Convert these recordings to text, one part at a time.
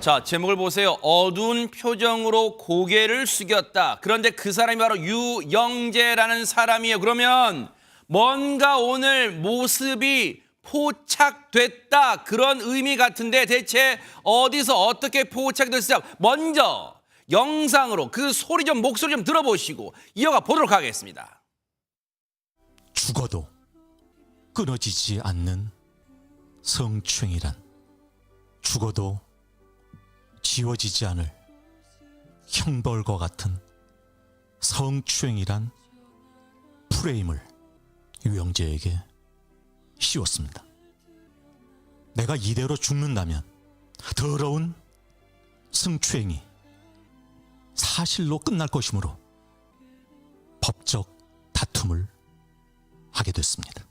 자, 제목을 보세요. 어두운 표정으로 고개를 숙였다. 그런데 그 사람이 바로 유영재라는 사람이에요. 그러면 뭔가 오늘 모습이 포착됐다. 그런 의미 같은데 대체 어디서 어떻게 포착이 됐을까? 먼저 영상으로 그 소리 좀 목소리 좀 들어보시고 이어가 보도록 하겠습니다. 죽어도 끊어지지 않는 성추행이란, 죽어도 지워지지 않을 형벌과 같은 성추행이란 프레임을 유영재에게 씌웠습니다. 내가 이대로 죽는다면 더러운 성추행이 사실로 끝날 것이므로 법적 다툼을 하게 됐습니다.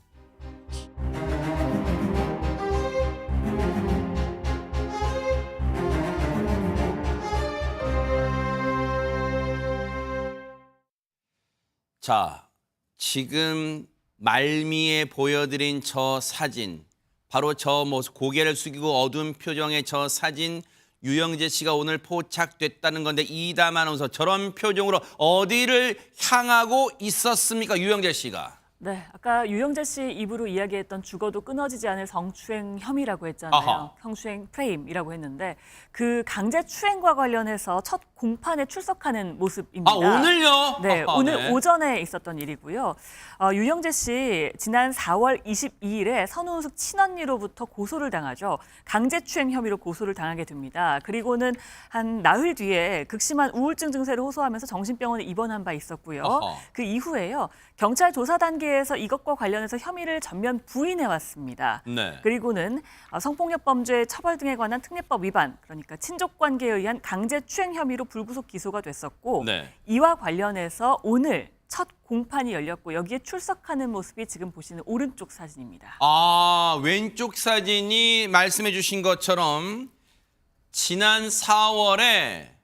자, 지금 말미에 보여드린 저 사진, 바로 저 모습, 고개를 숙이고 어두운 표정의 저 사진, 유영재 씨가 오늘 포착됐다는 건데 이담 아나운서 저런 표정으로 어디를 향하고 있었습니까, 유영재 씨가? 네, 아까 유영재 씨 입으로 이야기했던 죽어도 끊어지지 않을 성추행 혐의라고 했잖아요. 아하. 성추행 프레임이라고 했는데 그 강제 추행과 관련해서 첫 공판에 출석하는 모습입니다. 아, 오늘요? 네, 아하, 오늘 네. 오전에 있었던 일이고요. 유영재 씨 지난 4월 22일에 선우은숙 친언니로부터 고소를 당하죠. 강제추행 혐의로 고소를 당하게 됩니다. 그리고는 한 나흘 뒤에 극심한 우울증 증세를 호소하면서 정신병원에 입원한 바 있었고요. 아하. 그 이후에요. 경찰 조사 단계에서 이것과 관련해서 혐의를 전면 부인해 왔습니다. 네. 그리고는 성폭력 범죄 처벌 등에 관한 특례법 위반, 그러니까 친족 관계에 의한 강제추행 혐의로 불구속 기소가 됐었고 네. 이와 관련해서 오늘 첫 공판이 열렸고 여기에 출석하는 모습이 지금 보시는 오른쪽 사진입니다. 아, 왼쪽 사진이 말씀해 주신 것처럼 지난 4월에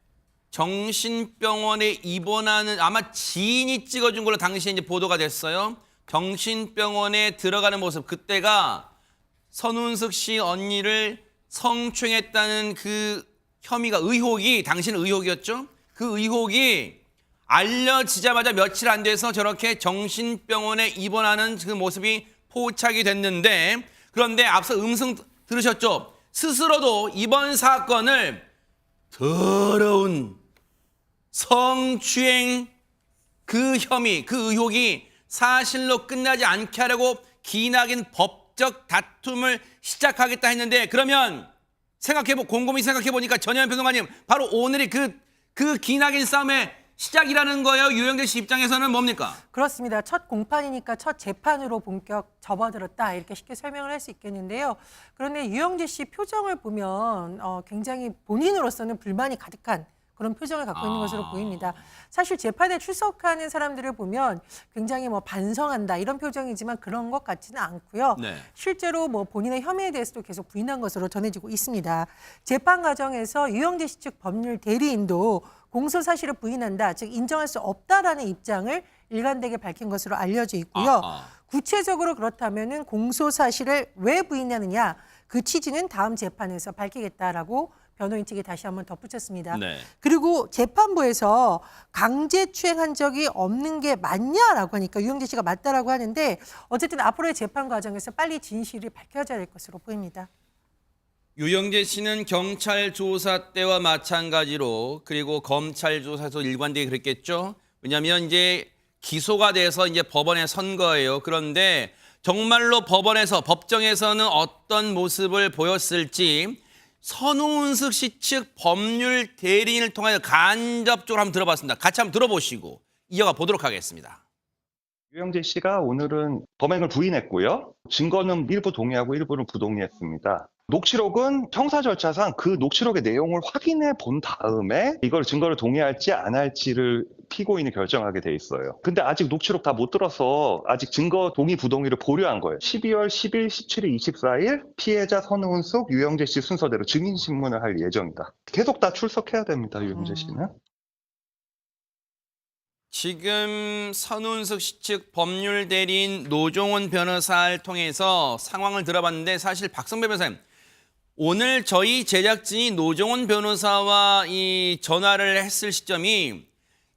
정신병원에 입원하는, 아마 지인이 찍어준 걸로 당시에 이제 보도가 됐어요. 정신병원에 들어가는 모습, 그때가 선운숙 씨 언니를 성추행했다는 그 혐의가, 의혹이, 당시는 의혹이었죠. 그 의혹이 알려지자마자 며칠 안 돼서 저렇게 정신병원에 입원하는 그 모습이 포착이 됐는데, 그런데 앞서 음성 들으셨죠? 스스로도 이번 사건을 더러운 성추행 그 혐의, 그 의혹이 사실로 끝나지 않게 하려고 기나긴 법적 다툼을 시작하겠다 했는데, 그러면 곰곰이 생각해보니까 전현 평론가님, 바로 오늘이 그 기나긴 싸움의 시작이라는 거예요. 유영재 씨 입장에서는 뭡니까? 그렇습니다. 첫 공판이니까 첫 재판으로 본격 접어들었다, 이렇게 쉽게 설명을 할 수 있겠는데요. 그런데 유영재 씨 표정을 보면 굉장히 본인으로서는 불만이 가득한 그런 표정을 갖고 있는 것으로 보입니다. 사실 재판에 출석하는 사람들을 보면 굉장히 반성한다 이런 표정이지만 그런 것 같지는 않고요. 네. 실제로 본인의 혐의에 대해서도 계속 부인한 것으로 전해지고 있습니다. 재판 과정에서 유영재 씨 측 법률 대리인도 공소 사실을 부인한다, 즉 인정할 수 없다라는 입장을 일관되게 밝힌 것으로 알려져 있고요. 구체적으로 그렇다면은 공소 사실을 왜 부인하느냐, 그 취지는 다음 재판에서 밝히겠다라고 변호인 측이 다시 한번 덧붙였습니다. 네. 그리고 재판부에서 강제추행한 적이 없는 게 맞냐라고 하니까 유영재 씨가 맞다라고 하는데, 어쨌든 앞으로의 재판 과정에서 빨리 진실이 밝혀져야 될 것으로 보입니다. 유영재 씨는 경찰 조사 때와 마찬가지로, 그리고 검찰 조사에서 일관되게 그랬겠죠. 왜냐하면 이제 기소가 돼서 이제 법원에 선 거예요. 그런데 정말로 법정에서는 어떤 모습을 보였을지 선우은숙 씨 측 법률 대리인을 통하여 간접적으로 한번 들어봤습니다. 같이 한번 들어보시고 이어가 보도록 하겠습니다. 유영재 씨가 오늘은 범행을 부인했고요. 증거는 일부 동의하고 일부는 부동의했습니다. 녹취록은 형사 절차상 그 녹취록의 내용을 확인해 본 다음에 이걸 증거를 동의할지 안 할지를 피고인이 결정하게 돼 있어요. 근데 아직 녹취록 다 못 들어서 아직 증거 동의 부동의를 보류한 거예요. 12월 10일, 17일, 24일 피해자 선우은숙, 유영재 씨 순서대로 증인신문을 할 예정이다. 계속 다 출석해야 됩니다, 유영재 씨는. 지금 선운숙 씨 측 법률 대리인 노종원 변호사를 통해서 상황을 들어봤는데, 사실 박성배 변호사님, 오늘 저희 제작진이 노정훈 변호사와 이 전화를 했을 시점이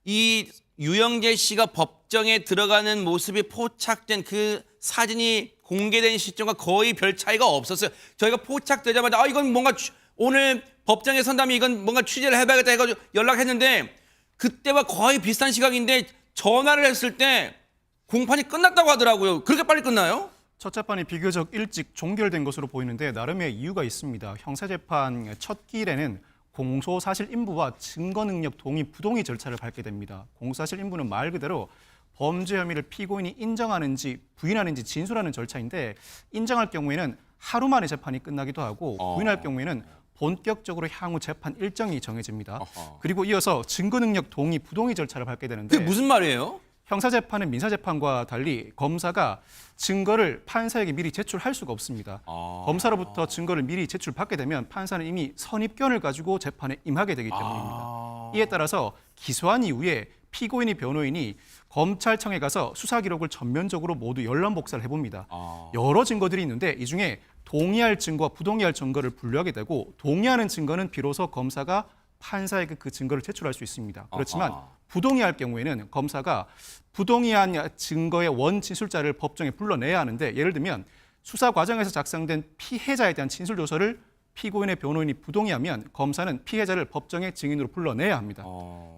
이 유영재 씨가 법정에 들어가는 모습이 포착된 그 사진이 공개된 시점과 거의 별 차이가 없었어요. 저희가 포착되자마자 이건 뭔가 오늘 법정에 선다면 이건 뭔가 취재를 해봐야겠다 해가지고 연락했는데 그때와 거의 비슷한 시각인데 전화를 했을 때 공판이 끝났다고 하더라고요. 그렇게 빨리 끝나요? 첫 재판이 비교적 일찍 종결된 것으로 보이는데 나름의 이유가 있습니다. 형사재판 첫 기일에는 공소사실 인부와 증거능력 동의 부동의 절차를 밟게 됩니다. 공소사실 인부는 말 그대로 범죄 혐의를 피고인이 인정하는지 부인하는지 진술하는 절차인데 인정할 경우에는 하루 만에 재판이 끝나기도 하고 부인할 경우에는 본격적으로 향후 재판 일정이 정해집니다. 그리고 이어서 증거능력 동의 부동의 절차를 밟게 되는데 그게 무슨 말이에요? 형사재판은 민사재판과 달리 검사가 증거를 판사에게 미리 제출할 수가 없습니다. 검사로부터 증거를 미리 제출받게 되면 판사는 이미 선입견을 가지고 재판에 임하게 되기 때문입니다. 이에 따라서 기소한 이후에 피고인이 변호인이 검찰청에 가서 수사 기록을 전면적으로 모두 열람 복사를 해봅니다. 여러 증거들이 있는데 이 중에 동의할 증거와 부동의할 증거를 분류하게 되고 동의하는 증거는 비로소 검사가 판사에게 그 증거를 제출할 수 있습니다. 그렇지만 부동의할 경우에는 검사가 부동의한 증거의 원진술자를 법정에 불러내야 하는데 예를 들면 수사 과정에서 작성된 피해자에 대한 진술 조서를 피고인의 변호인이 부동의하면 검사는 피해자를 법정에 증인으로 불러내야 합니다.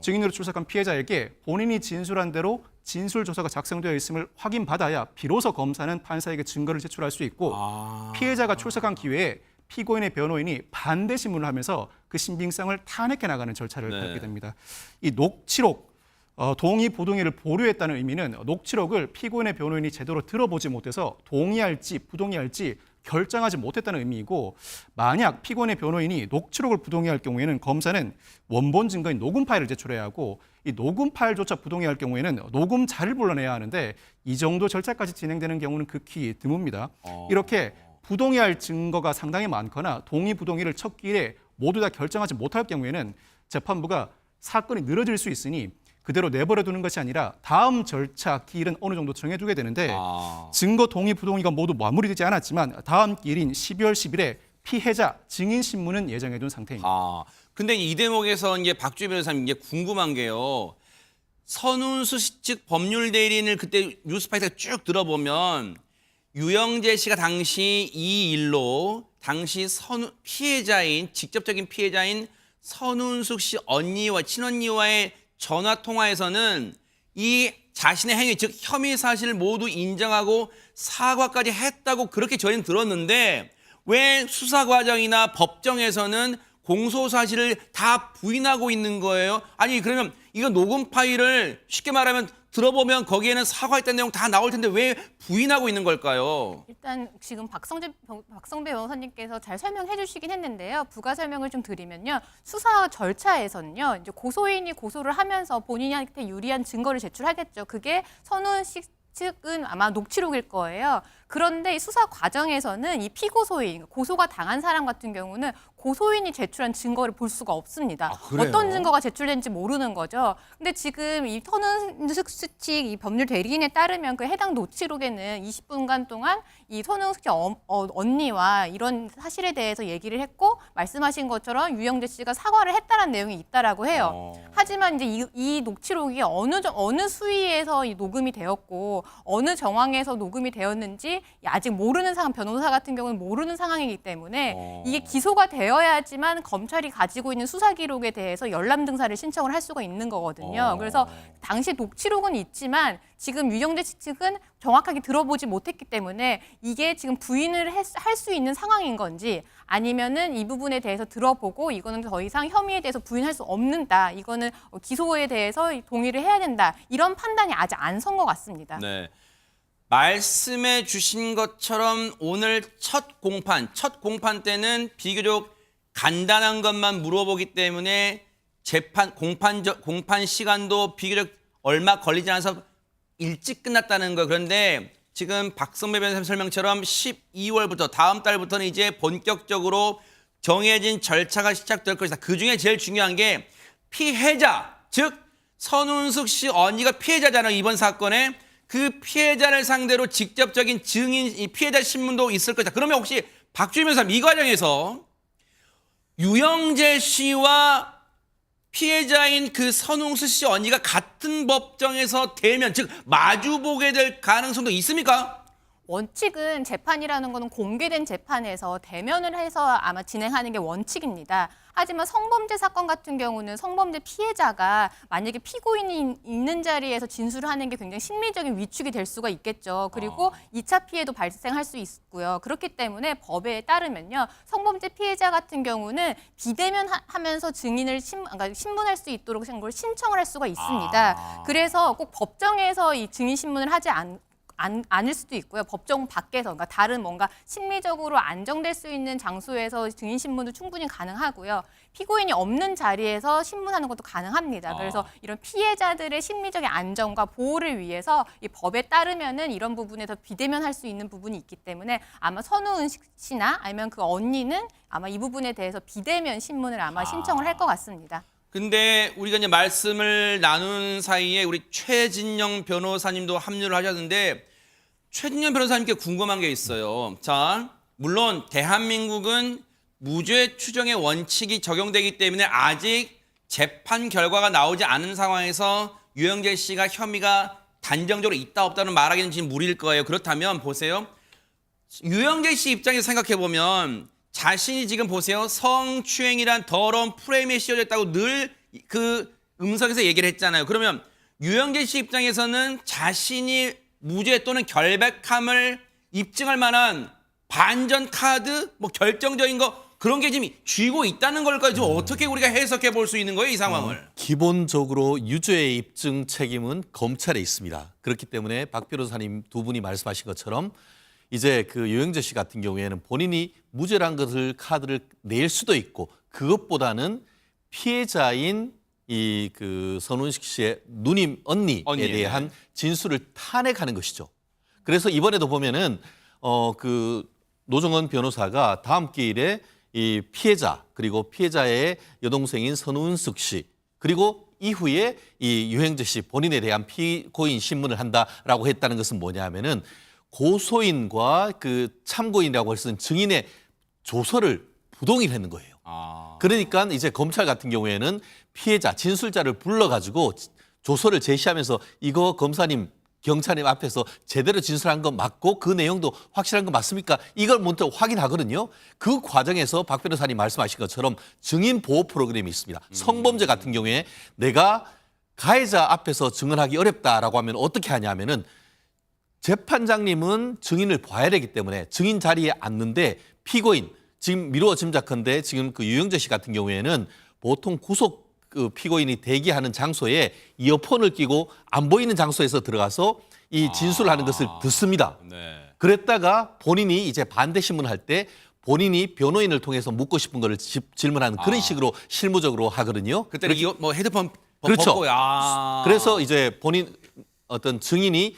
증인으로 출석한 피해자에게 본인이 진술한 대로 진술 조서가 작성되어 있음을 확인받아야 비로소 검사는 판사에게 증거를 제출할 수 있고 피해자가 출석한 기회에 피고인의 변호인이 반대 신문을 하면서 그 신빙성을 탄핵해 나가는 절차를 밟게 됩니다. 이 녹취록, 동의, 부동의를 보류했다는 의미는 녹취록을 피고인의 변호인이 제대로 들어보지 못해서 동의할지 부동의할지 결정하지 못했다는 의미이고 만약 피고인의 변호인이 녹취록을 부동의할 경우에는 검사는 원본 증거인 녹음 파일을 제출해야 하고 이 녹음 파일조차 부동의할 경우에는 녹음자를 불러내야 하는데 이 정도 절차까지 진행되는 경우는 극히 드뭅니다. 이렇게 부동의할 증거가 상당히 많거나 동의, 부동의를 첫 기일에 모두 다 결정하지 못할 경우에는 재판부가 사건이 늘어질 수 있으니 그대로 내버려 두는 것이 아니라 다음 절차 기일은 어느 정도 정해두게 되는데 증거 동의, 부동의가 모두 마무리되지 않았지만 다음 기일인 12월 10일에 피해자 증인 신문은 예정해둔 상태입니다. 근데 이 대목에서 이제 박주희 변호사님 이게 궁금한 게요. 선운수 씨 측 법률 대리인을 그때 뉴스파이터 쭉 들어보면 유영재 씨가 당시 이 일로 당시 피해자인 직접적인 피해자인 선운숙 씨 언니와 친언니와의 전화 통화에서는 이 자신의 행위 즉 혐의 사실을 모두 인정하고 사과까지 했다고 그렇게 저희는 들었는데 왜 수사 과정이나 법정에서는 공소 사실을 다 부인하고 있는 거예요? 아니 그러면 이거 녹음 파일을 쉽게 말하면 들어보면 거기에는 사과했다는 내용 다 나올 텐데 왜 부인하고 있는 걸까요? 일단 지금 박성배 변호사님께서 잘 설명해 주시긴 했는데요. 부가 설명을 좀 드리면요. 수사 절차에서는요. 이제 고소인이 고소를 하면서 본인한테 유리한 증거를 제출하겠죠. 그게 선운 씨 측은 아마 녹취록일 거예요. 그런데 이 수사 과정에서는 이 피고소인, 고소가 당한 사람 같은 경우는 고소인이 제출한 증거를 볼 수가 없습니다. 어떤 증거가 제출된지 모르는 거죠. 근데 지금 이 선운숙 측 이 법률 대리인에 따르면 그 해당 녹취록에는 20분간 동안 이 선운숙 씨 언니와 이런 사실에 대해서 얘기를 했고 말씀하신 것처럼 유영재 씨가 사과를 했다는 내용이 있다라고 해요. 하지만 이제 이 녹취록이 어느 수위에서 이 녹음이 되었고 어느 정황에서 녹음이 되었는지 아직 모르는 상황, 변호사 같은 경우는 모르는 상황이기 때문에 이게 기소가 되어야지만 검찰이 가지고 있는 수사 기록에 대해서 열람 등사를 신청을 할 수가 있는 거거든요. 그래서 당시 녹취록은 있지만 지금 유영재 측은 정확하게 들어보지 못했기 때문에 이게 지금 부인을 할 수 있는 상황인 건지 아니면은 이 부분에 대해서 들어보고 이거는 더 이상 혐의에 대해서 부인할 수 없는다. 이거는 기소에 대해서 동의를 해야 된다. 이런 판단이 아직 안 선 것 같습니다. 네. 말씀해 주신 것처럼 오늘 첫 공판 때는 비교적 간단한 것만 물어보기 때문에 공판 시간도 비교적 얼마 걸리지 않아서 일찍 끝났다는 거. 그런데 지금 박성배 변호사님 설명처럼 12월부터 다음 달부터는 이제 본격적으로 정해진 절차가 시작될 것이다. 그중에 제일 중요한 게 피해자, 즉 선운숙 씨 언니가 피해자잖아요. 이번 사건에. 그 피해자를 상대로 직접적인 증인, 이 피해자 신문도 있을 것이다. 그러면 혹시 박주희 변호사님 이 과정에서 유영재 씨와 피해자인 그 선웅수 씨 언니가 같은 법정에서 대면, 즉 마주보게 될 가능성도 있습니까? 원칙은 재판이라는 거는 공개된 재판에서 대면을 해서 아마 진행하는 게 원칙입니다. 하지만 성범죄 사건 같은 경우는 성범죄 피해자가 만약에 피고인이 있는 자리에서 진술을 하는 게 굉장히 심리적인 위축이 될 수가 있겠죠. 그리고 2차 피해도 발생할 수 있고요. 그렇기 때문에 법에 따르면요. 성범죄 피해자 같은 경우는 비대면 하면서 증인을 그러니까 신문할 수 있도록 걸 신청을 할 수가 있습니다. 그래서 꼭 법정에서 이 증인 신문을 하지 않을 수도 있고요. 법정 밖에서, 그러니까 다른 뭔가 심리적으로 안정될 수 있는 장소에서 증인 신문도 충분히 가능하고요. 피고인이 없는 자리에서 신문하는 것도 가능합니다. 그래서 이런 피해자들의 심리적인 안정과 보호를 위해서 이 법에 따르면은 이런 부분에서 비대면할 수 있는 부분이 있기 때문에 아마 선우은 씨나 아니면 그 언니는 아마 이 부분에 대해서 비대면 신문을 아마 신청을 할 것 같습니다. 근데 우리가 이제 말씀을 나눈 사이에 우리 최진영 변호사님도 합류를 하셨는데 최진영 변호사님께 궁금한 게 있어요. 자, 물론 대한민국은 무죄 추정의 원칙이 적용되기 때문에 아직 재판 결과가 나오지 않은 상황에서 유영재 씨가 혐의가 단정적으로 있다 없다는 말하기는 지금 무리일 거예요. 그렇다면 보세요. 유영재 씨 입장에서 생각해 보면 자신이 지금 보세요. 성추행이란 더러운 프레임에 씌워져 있다고 늘 그 음성에서 얘기를 했잖아요. 그러면 유영재 씨 입장에서는 자신이 무죄 또는 결백함을 입증할 만한 반전 카드, 뭐 결정적인 거 그런 게 지금 쥐고 있다는 걸까요? 좀 어떻게 우리가 해석해 볼 수 있는 거예요, 이 상황을? 기본적으로 유죄의 입증 책임은 검찰에 있습니다. 그렇기 때문에 박 변호사님 두 분이 말씀하신 것처럼 이제 그 유영재 씨 같은 경우에는 본인이 무죄란 것을 카드를 낼 수도 있고 그것보다는 피해자인 이 그 선운식 씨의 누님 언니에 대한 진술을 탄핵하는 것이죠. 그래서 이번에도 보면은 그 노정원 변호사가 다음 기일에 이 피해자 그리고 피해자의 여동생인 선운숙 씨 그리고 이후에 이 유영재 씨 본인에 대한 피고인 신문을 한다라고 했다는 것은 뭐냐면은 고소인과 그 참고인이라고 할 수 있는 증인의 조서를 부동일했는 거예요. 그러니까 이제 검찰 같은 경우에는 피해자, 진술자를 불러가지고 조서를 제시하면서 이거 검사님, 경찰님 앞에서 제대로 진술한 거 맞고 그 내용도 확실한 거 맞습니까? 이걸 먼저 확인하거든요. 그 과정에서 박 변호사님 말씀하신 것처럼 증인 보호 프로그램이 있습니다. 성범죄 같은 경우에 내가 가해자 앞에서 증언하기 어렵다라고 하면 어떻게 하냐면은 재판장님은 증인을 봐야 되기 때문에 증인 자리에 앉는데 피고인, 지금 미루어 짐작컨대 지금 그 유영재 씨 같은 경우에는 보통 구속 그 피고인이 대기하는 장소에 이어폰을 끼고 안 보이는 장소에서 들어가서 이 진술하는 것을 듣습니다. 네. 그랬다가 본인이 이제 반대 신문할 때 본인이 변호인을 통해서 묻고 싶은 거를 질문하는 그런 식으로 실무적으로 하거든요. 그때는 이거 뭐 헤드폰 그렇죠. 벗고 그래서 이제 본인 어떤 증인이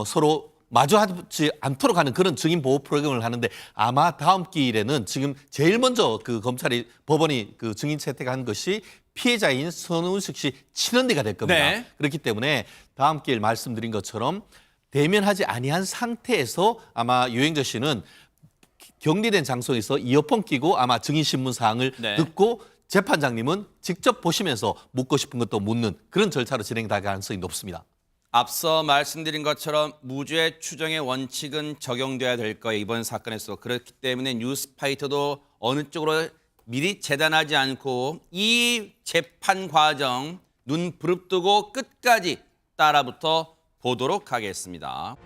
서로 마주하지 않도록 하는 그런 증인 보호 프로그램을 하는데 아마 다음 기일에는 지금 제일 먼저 그 검찰이 법원이 그 증인 채택한 것이 피해자인 선운숙 씨 친언니가 될 겁니다. 네. 그렇기 때문에 다음 기일 말씀드린 것처럼 대면하지 아니한 상태에서 아마 유영재 씨는 격리된 장소에서 이어폰 끼고 아마 증인 신문 사항을 네. 듣고 재판장님은 직접 보시면서 묻고 싶은 것도 묻는 그런 절차로 진행될 가능성이 높습니다. 앞서 말씀드린 것처럼 무죄 추정의 원칙은 적용돼야 될 거예요. 이번 사건에서. 그렇기 때문에 뉴스파이터도 어느 쪽으로 미리 재단하지 않고 이 재판 과정 눈 부릅뜨고 끝까지 따라붙어 보도록 하겠습니다.